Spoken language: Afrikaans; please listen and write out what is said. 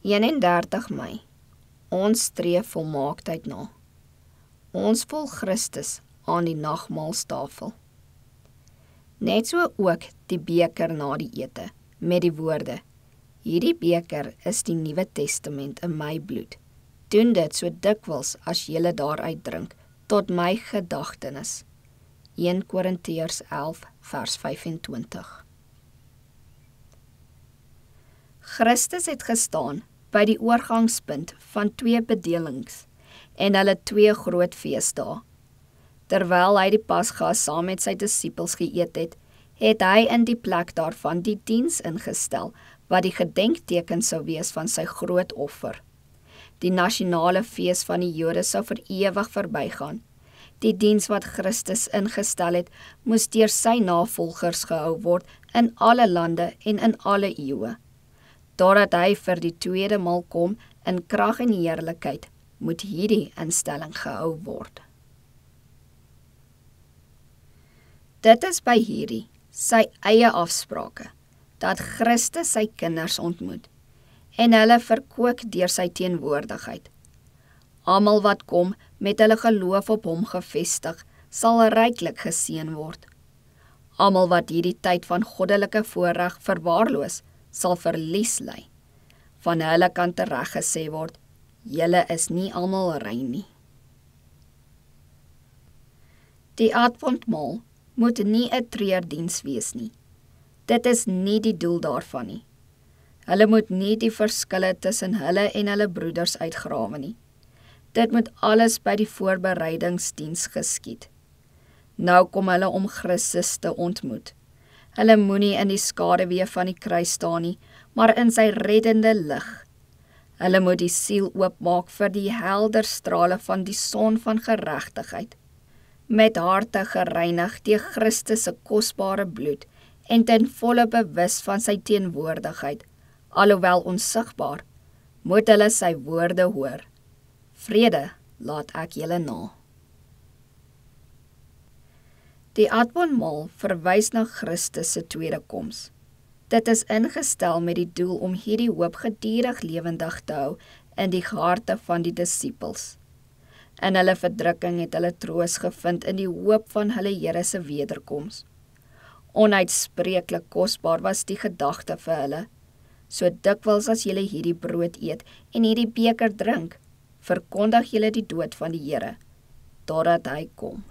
31 Mei. Ons streef volmaaktheid na. Ons volg Christus aan die nagmaalstafel. Net so ook die beker na die ete, met die woorde: hierdie beker is die Nuwe Testament in my bloed. Doen dit so dikwels as julle daaruit drink, tot my gedagtenis. 1 Korintiërs 11 vers 25. Christus het gestaan by die oorgangspunt van 2 bedelings en hulle 2 groot feesdae. Terwyl hy die Pasga saam met sy disippels geëet het, het hy in die plek daarvan die diens ingestel, wat die gedenkteken sou wees van sy groot offer. Die nasionale fees van die Jode sou vir ewig verbygaan. Die diens wat Christus ingestel het, moes deur sy navolgers gehou word in alle lande en in alle eeue. Doordat hy vir die tweede maal kom in krag en heerlikheid, moet hierdie instelling gehou word. Dit is by hierdie, sy eie afsprake, dat Christus sy kinders ontmoet, en hulle verkoop deur sy teenwoordigheid. Almal wat kom met hulle geloof op hom gevestig, sal ryklik geseën word. Almal wat hierdie tyd van goddelike voorreg verwaarloos, sal verlies ly. Van hulle kan tereg gesê word: julle is nie almal rein nie. Die Adventmaal moet nie 'n treurdiens wees nie. Dit is nie die doel daarvan nie. Hulle moet nie die verskille tussen hulle en hulle broeders uitgrawe nie. Dit moet alles by die voorbereidingsdiens geskied. Nou kom hulle om Christus te ontmoet. Hulle moenie in die skaduwee van die kruis staan nie, maar in sy reddende lig. Hulle moet die siel oopmaak vir die helder strale van die son van geregtigheid. Met harte gereinig deur Christus se kosbare bloed en ten volle bewus van sy teenwoordigheid, alhoewel onsigbaar, moet hulle sy woorde hoor. Vrede laat ek julle na. Die Adventmaal verwys na Christus se tweede koms. Dit is ingestel met die doel om hierdie hoop gedurig lewendig te hou in die harte van die disippels. In hulle verdrukking het hulle troos gevind in die hoop van hulle Here se wederkoms. Onuitspreeklik kosbaar was die gedagte vir hulle. So dikwels as julle hierdie brood eet en hierdie beker drink, verkondig julle die dood van die Here, totdat hy kom.